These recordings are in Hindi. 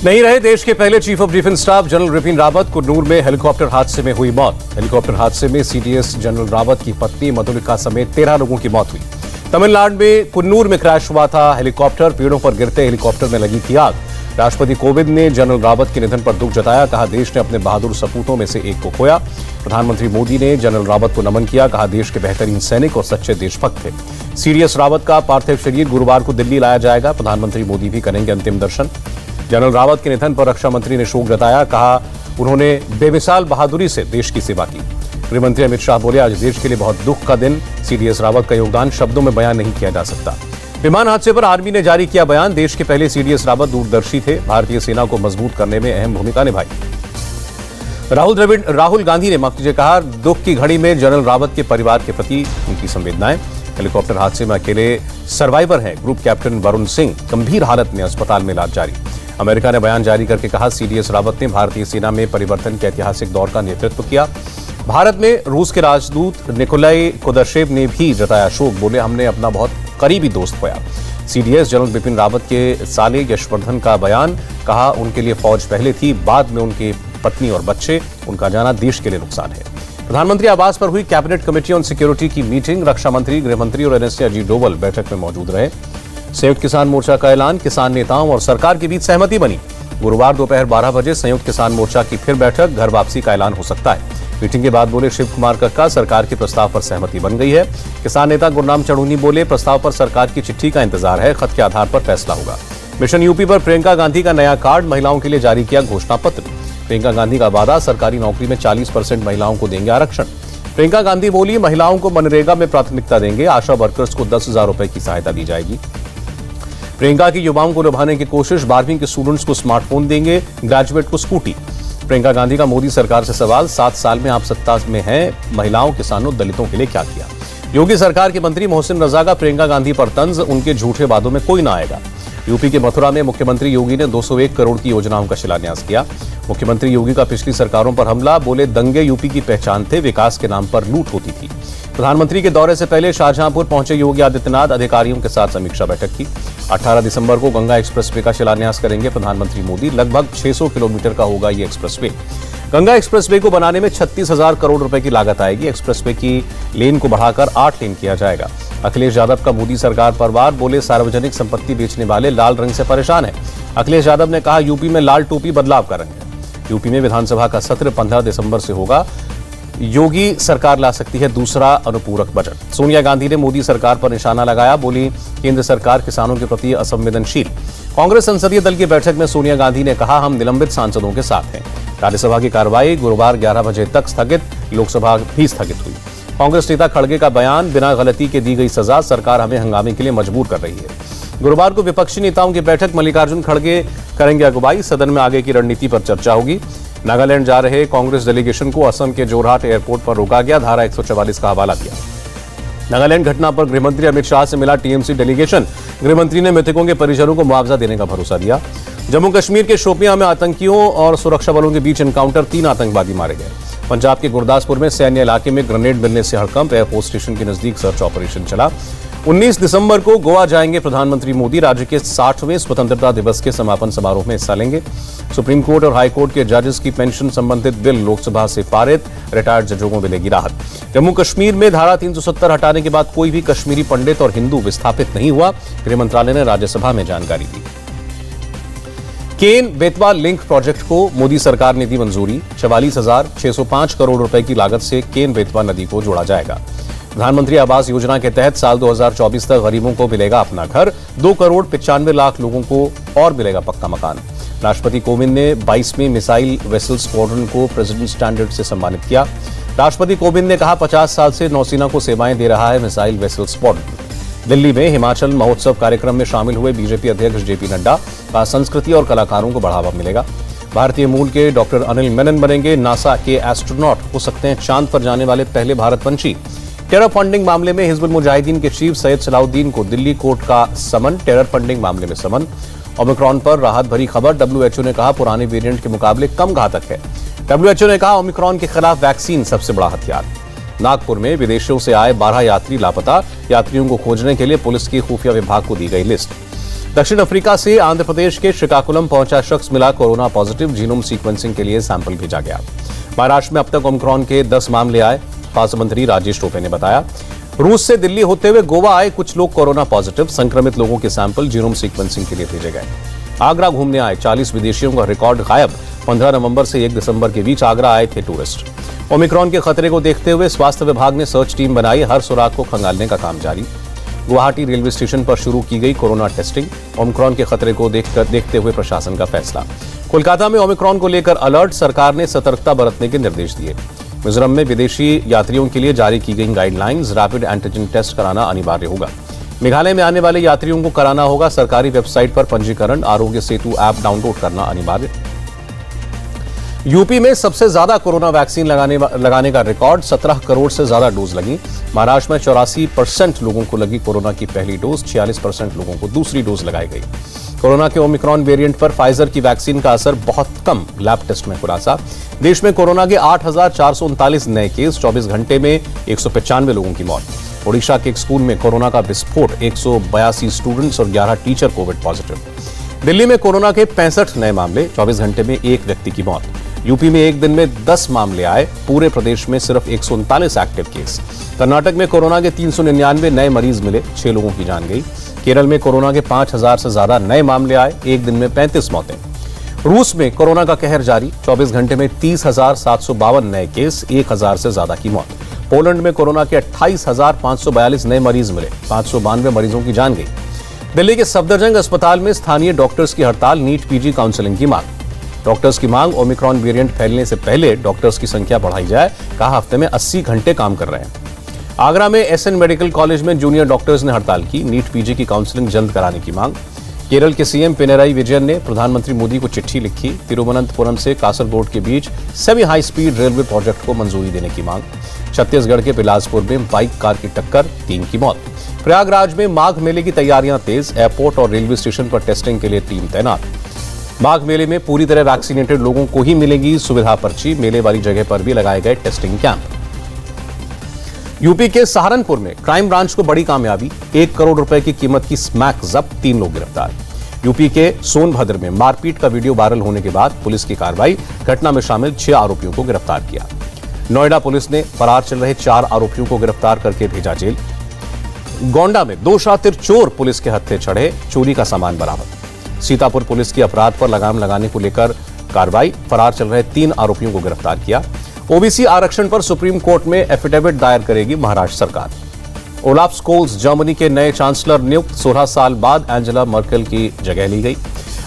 नहीं रहे देश के पहले chief of defence staff general Bipin Rawat. Coonoor में हेलीकॉप्टर हादसे में हुई मौत। हेलीकॉप्टर हादसे में सीडीएस जनरल रावत की पत्नी मधुलिका समेत 13 लोगों की मौत हुई। तमिलनाडु में कुन्नूर में क्रैश हुआ था हेलीकॉप्टर। पेड़ों पर गिरते हेलीकॉप्टर में लगी थी आग। राष्ट्रपति कोविंद ने जनरल रावत के निधन पर दुख जताया। कहा, देश ने अपने बहादुर सपूतों में से एक को खोया। प्रधानमंत्री मोदी ने जनरल रावत को नमन किया। कहा, देश के बेहतरीन सैनिक और सच्चे देशभक्त थे। सीडीएस रावत का पार्थिव शरीर गुरुवार को दिल्ली लाया जाएगा। प्रधानमंत्री मोदी भी करेंगे अंतिम दर्शन। जनरल रावत के निधन पर रक्षा मंत्री ने शोक जताया। कहा, उन्होंने बेमिसाल बहादुरी से देश की सेवा की। गृह मंत्री अमित शाह बोले, आज देश के लिए बहुत दुख का दिन। सीडीएस रावत का योगदान शब्दों में बयान नहीं किया जा सकता। विमान हादसे पर आर्मी ने जारी किया बयान। देश के पहले सीडीएस रावत दूरदर्शी थे। भारतीय सेना को मजबूत करने में अहम भूमिका निभाई। राहुल गांधी ने कहा, दुख की घड़ी में जनरल रावत के परिवार के प्रति उनकी संवेदनाएं। हेलीकॉप्टर हादसे में अकेले सर्वाइवर हैं ग्रुप कैप्टन वरुण सिंह। गंभीर हालत में अस्पताल में इलाज जारी। अमेरिका ने बयान जारी करके कहा, सीडीएस रावत ने भारतीय सेना में परिवर्तन के ऐतिहासिक दौर का नेतृत्व किया। भारत में रूस के राजदूत निकोलाई कुदरशेव ने भी जताया शोक। बोले, हमने अपना बहुत करीबी दोस्त खोया। सीडीएस जनरल बिपिन रावत के साले यशवर्धन का बयान। कहा, उनके लिए फौज पहले थी, बाद में उनकी पत्नी और बच्चे। उनका जाना देश के लिए नुकसान है। प्रधानमंत्री आवास पर हुई कैबिनेट कमेटी ऑन सिक्योरिटी की मीटिंग। रक्षा मंत्री, गृह मंत्री और एनएसए अजीत डोभाल बैठक में मौजूद रहे। संयुक्त किसान मोर्चा का ऐलान। किसान नेताओं और सरकार के बीच सहमति बनी। गुरुवार दोपहर 12 बजे संयुक्त किसान मोर्चा की फिर बैठक। घर वापसी का ऐलान हो सकता है। मीटिंग के बाद बोले शिव कुमार कक्का, सरकार के प्रस्ताव पर सहमति बन गई है। किसान नेता गुरनाम चढ़ूनी बोले, प्रस्ताव पर सरकार की चिट्ठी का इंतजार है। खत के आधार पर फैसला होगा। मिशन यूपी पर प्रियंका गांधी का नया कार्ड। महिलाओं के लिए जारी किया घोषणा पत्र। प्रियंका गांधी का वादा, सरकारी नौकरी में 40% महिलाओं को देंगे आरक्षण। प्रियंका गांधी बोली, महिलाओं को मनरेगा में प्राथमिकता देंगे। आशा वर्कर्स को 10,000 रुपए की सहायता दी जाएगी। प्रियंका की युवाओं को लुभाने की कोशिश। 12वीं के स्टूडेंट्स को स्मार्टफोन देंगे, ग्रेजुएट को स्कूटी। प्रियंका गांधी का मोदी सरकार से सवाल, 7 साल में आप सत्ता में हैं, महिलाओं, किसानों, दलितों के लिए क्या किया। योगी सरकार के मंत्री मोहसिन रजा का प्रियंका गांधी पर तंज। उनके झूठे वादों में कोई ना आएगा। यूपी के मथुरा में मुख्यमंत्री योगी ने 201 करोड़ की योजनाओं का शिलान्यास किया। मुख्यमंत्री योगी का पिछली सरकारों पर हमला। बोले, दंगे यूपी की पहचान थे, विकास के नाम पर लूट होती थी। प्रधानमंत्री के दौरे से पहले शाहजहांपुर पहुंचे योगी आदित्यनाथ। अधिकारियों के साथ समीक्षा बैठक की। 18 दिसंबर को गंगा एक्सप्रेसवे का शिलान्यास करेंगे प्रधानमंत्री मोदी। लगभग 600 किलोमीटर का होगा ये एक्सप्रेसवे। गंगा एक्सप्रेसवे को बनाने में 36,000 करोड़ रुपए की लागत आएगी। एक्सप्रेसवे की लेन को बढ़ाकर 8 लेन किया जाएगा। अखिलेश यादव का मोदी सरकार पर वार। बोले, सार्वजनिक संपत्ति बेचने वाले लाल रंग से परेशान है। अखिलेश यादव ने कहा, यूपी में लाल टोपी बदलाव का रंग है। यूपी में विधानसभा का सत्र 15 दिसंबर से होगा। योगी सरकार ला सकती है दूसरा अनुपूरक बजट। सोनिया गांधी ने मोदी सरकार पर निशाना लगाया। बोली, केंद्र सरकार किसानों के प्रति असंवेदनशील। कांग्रेस संसदीय दल की बैठक में सोनिया गांधी ने कहा, हम निलंबित सांसदों के साथ हैं। राज्यसभा की कार्रवाई गुरुवार 11 बजे तक स्थगित। लोकसभा भी स्थगित हुई। कांग्रेस नेता खड़गे का बयान, बिना गलती के दी गई सजा, सरकार हमें हंगामे के लिए मजबूर कर रही है। गुरुवार को विपक्षी नेताओं की बैठक। मल्लिकार्जुन खड़गे करेंगे अगुवाई। सदन में आगे की रणनीति पर चर्चा होगी। नागालैंड जा रहे कांग्रेस डेलीगेशन को असम के जोरहाट एयरपोर्ट पर रोका गया। धारा 144 का हवाला दिया। नागालैंड घटना पर गृहमंत्री अमित शाह से मिला टीएमसी डेलीगेशन। गृहमंत्री ने मृतकों के परिजनों को मुआवजा देने का भरोसा दिया। जम्मू कश्मीर के शोपियां में आतंकियों और सुरक्षा बलों के बीच एनकाउंटर। 3 आतंकवादी मारे गए। पंजाब के गुरदासपुर में सैन्य इलाके में ग्रेनेड मिलने से हड़कंप। एयरफोर्स स्टेशन के नजदीक सर्च ऑपरेशन चला। 19 दिसंबर को गोवा जाएंगे प्रधानमंत्री मोदी। राज्य के 60वें स्वतंत्रता दिवस के समापन समारोह में हिस्सा लेंगे। सुप्रीम कोर्ट और हाई कोर्ट के जजेस की पेंशन संबंधित बिल लोकसभा से पारित। रिटायर्ड जजों को मिलेगी राहत। जम्मू कश्मीर में धारा 370 हटाने के बाद कोई भी कश्मीरी पंडित और हिंदू विस्थापित नहीं हुआ। गृह मंत्रालय ने राज्यसभा में जानकारी दी। केन बेतवा लिंक प्रोजेक्ट को मोदी सरकार ने दी मंजूरी। 44,605 करोड़ रुपए की लागत से केन बेतवा नदी को जोड़ा जाएगा। प्रधानमंत्री आवास योजना के तहत साल 2024 तक गरीबों को मिलेगा अपना घर। 2 करोड़ 95 लाख लोगों को और मिलेगा पक्का मकान। राष्ट्रपति कोविंद ने 22वें मिसाइल वेसल स्क्वाड्रन को प्रेसिडेंट स्टैंडर्ड से सम्मानित किया। राष्ट्रपति कोविंद ने कहा, 50 साल से नौसेना को सेवाएं दे रहा है मिसाइल वेसल स्क्वाड्रन। दिल्ली में हिमाचल महोत्सव कार्यक्रम में शामिल हुए बीजेपी अध्यक्ष जेपी नड्डा। कहा, संस्कृति और कलाकारों को बढ़ावा मिलेगा। भारतीय मूल के डॉक्टर अनिल मेनन बनेंगे नासा के एस्ट्रोनॉट। हो सकते हैं चांद पर जाने वाले पहले भारतवंशी। टेरर फंडिंग मामले में हिजबुल मुजाहिदीन के चीफ सैयद सलाउद्दीन को दिल्ली कोर्ट का समन। टेरर फंडिंग मामले में समन। ओमिक्रॉन पर राहत भरी खबर। डब्ल्यूएचओ ने कहा, पुराने वेरिएंट के मुकाबले कम घातक है। डब्ल्यूएचओ ने कहा, ओमिक्रॉन के खिलाफ वैक्सीन सबसे बड़ा हथियार। नागपुर में विदेशों से आए 12 यात्री लापता। यात्रियों को खोजने के लिए पुलिस की खुफिया विभाग को दी गई लिस्ट। दक्षिण अफ्रीका से आंध्र प्रदेश के श्रीकाकुलम पहुंचा शख्स मिला कोरोना पॉजिटिव, जीनोम सीक्वेंसिंग के लिए सैंपल भेजा गया। महाराष्ट्र में अब तक ओमिक्रॉन के 10 मामले आए, स्वास्थ्य मंत्री राजेश टोपे ने बताया। रूस से दिल्ली होते हुए गोवा आए कुछ लोग कोरोना पॉजिटिव, संक्रमित लोगों के सैंपल जीनोम सीक्वेंसिंग के लिए भेजे गए। आगरा घूमने आए 40 विदेशियों का रिकॉर्ड गायब, 15 नवंबर से 1 दिसंबर के बीच आगरा आए थे टूरिस्ट। ओमिक्रॉन के खतरे को देखते हुए स्वास्थ्य विभाग ने सर्च टीम बनाई, हर सुराग को खंगालने का काम जारी। गुवाहाटी रेलवे स्टेशन पर शुरू की गई कोरोना टेस्टिंग, ओमिक्रॉन के खतरे को देखते हुए प्रशासन का फैसला। कोलकाता में ओमिक्रॉन को लेकर अलर्ट, सरकार ने सतर्कता बरतने के निर्देश दिए। मिजोरम में विदेशी यात्रियों के लिए जारी की गई गाइडलाइंस, रैपिड एंटीजन टेस्ट कराना अनिवार्य होगा। मेघालय में आने वाले यात्रियों को कराना होगा सरकारी वेबसाइट पर पंजीकरण, आरोग्य सेतु ऐप डाउनलोड करना अनिवार्य। यूपी में सबसे ज्यादा कोरोना वैक्सीन लगाने का रिकॉर्ड, 17 करोड़ से ज्यादा डोज लगी। महाराष्ट्र में 84% लोगों को लगी कोरोना की पहली डोज, 46% लोगों को दूसरी डोज लगाई गई। कोरोना के ओमिक्रॉन वेरिएंट पर फाइजर की वैक्सीन का असर बहुत कम, लैब टेस्ट में खुलासा। देश में कोरोना के 8,439 नए केस, 24 घंटे में 195 लोगों की मौत। ओडिशा के एक स्कूल में कोरोना का विस्फोट, 182 स्टूडेंट्स और 11 टीचर कोविड पॉजिटिव। दिल्ली में कोरोना के 65 नए मामले, 24 घंटे में एक व्यक्ति की मौत। यूपी में एक दिन में 10 मामले आए, पूरे प्रदेश में सिर्फ 139 एक्टिव केस। कर्नाटक में कोरोना के 399 नए मरीज मिले, 6 लोगों की जान गई। केरल में कोरोना के 5,000 से ज्यादा नए मामले आए, एक दिन में 35 मौतें। रूस में कोरोना का कहर जारी, 24 घंटे में 30,752 नए केस, 1,000 से ज्यादा की मौत। पोलैंड में कोरोना के 28,542 नए मरीज मिले, 592 मरीजों की जान गई। दिल्ली के सफदरजंग अस्पताल में स्थानीय डॉक्टर्स की हड़ताल, नीट पीजी काउंसलिंग की मांग। डॉक्टर्स की मांग, ओमिक्रॉन वेरिएंट फैलने से पहले डॉक्टर्स की संख्या बढ़ाई जाए, कहा हफ्ते में 80 घंटे काम कर रहे हैं। आगरा में एसएन मेडिकल कॉलेज में जूनियर डॉक्टर्स ने हड़ताल की, नीट पीजी की काउंसलिंग जल्द कराने की मांग। केरल के सीएम पिनराई विजयन ने प्रधानमंत्री मोदी को चिट्ठी लिखी, तिरुवनंतपुरम से कासरगोड के बीच semi high speed railway project को मंजूरी देने की मांग। छत्तीसगढ़ के बिलासपुर में बाइक कार की टक्कर, 3 की मौत। प्रयागराज में माघ मेले की तैयारियां तेज, एयरपोर्ट और रेलवे स्टेशन पर टेस्टिंग के लिए टीम तैनात। माघ मेले में पूरी तरह वैक्सीनेटेड लोगों को ही मिलेगी सुविधा पर्ची, मेले वाली जगह पर भी लगाए गए टेस्टिंग कैंप। यूपी के सहारनपुर में क्राइम ब्रांच को बड़ी कामयाबी, 1 करोड़ रुपए की कीमत की स्मैक जब्त, 3 लोग गिरफ्तार। यूपी के सोनभद्र में मारपीट का वीडियो वायरल होने के बाद पुलिस की कार्रवाई, घटना में शामिल 6 आरोपियों को गिरफ्तार किया। नोएडा पुलिस ने फरार चल रहे 4 आरोपियों को गिरफ्तार करके भेजा जेल। गोंडा में 2 शातिर चोर पुलिस के हत्थे चढ़े, चोरी का सामान बरामद। सीतापुर पुलिस की अपराध पर लगाम लगाने को लेकर कार्रवाई, फरार चल रहे 3 आरोपियों को गिरफ्तार किया। ओबीसी आरक्षण पर सुप्रीम कोर्ट में एफिडेविट दायर करेगी महाराष्ट्र सरकार। ओलाफ स्कोल्स जर्मनी के नए चांसलर नियुक्त, 16 साल बाद एंजेला मर्केल की जगह ली गई।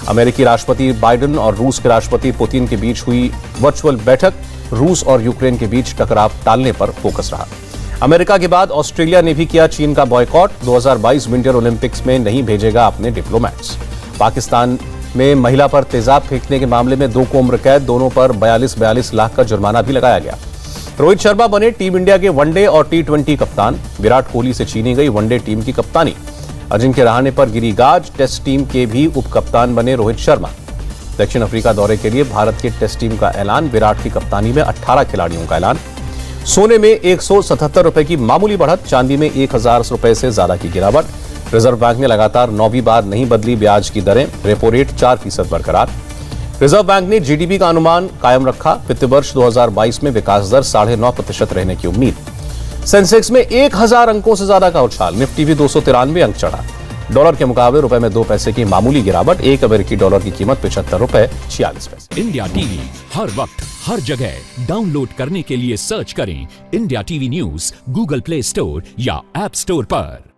अमेरिकी राष्ट्रपति बाइडेन और रूस के राष्ट्रपति पुतिन के बीच हुई वर्चुअल बैठक, रूस और यूक्रेन के बीच टकराव टालने पर फोकस रहा। अमेरिका के बाद ऑस्ट्रेलिया ने भी किया चीन का बॉयकॉट, 2022 विंटर ओलंपिक्स में नहीं भेजेगा अपने डिप्लोमैट्स। पाकिस्तान में महिला पर तेजाब फेंकने के मामले में 2 को उम्र कैद, दोनों पर 42 लाख का जुर्माना भी लगाया गया। रोहित शर्मा बने टीम इंडिया के वनडे और टी20 कप्तान, विराट कोहली से छीनी गई वनडे टीम की कप्तानी। अजिंक्य रहाणे पर गिरी गाज, टेस्ट टीम के भी उप कप्तान बने रोहित शर्मा। दक्षिण अफ्रीका दौरे के लिए भारत के टेस्ट टीम का ऐलान, विराट की कप्तानी में 18 खिलाड़ियों का ऐलान। सोने में 177 रुपए की मामूली बढ़त, चांदी में 1000 रुपए से ज्यादा की गिरावट। रिजर्व बैंक ने लगातार 9वीं बार नहीं बदली ब्याज की दरें, रेपो रेट 4% बरकरार। रिजर्व बैंक ने जीडीपी का अनुमान कायम रखा, वित्त वर्ष 2022 में विकास दर 9.5% रहने की उम्मीद। सेंसेक्स में 1000 अंकों से ज्यादा का उछाल, निफ्टी भी 293 अंक चढ़ा। डॉलर के मुकाबले रुपए में 2 पैसे की मामूली गिरावट, 1 अमेरिकी डॉलर की कीमत 75 रुपए 46 पैसे। इंडिया टीवी हर वक्त हर जगह डाउनलोड करने के लिए सर्च करें India TV news Google play store या ऐप स्टोर पर।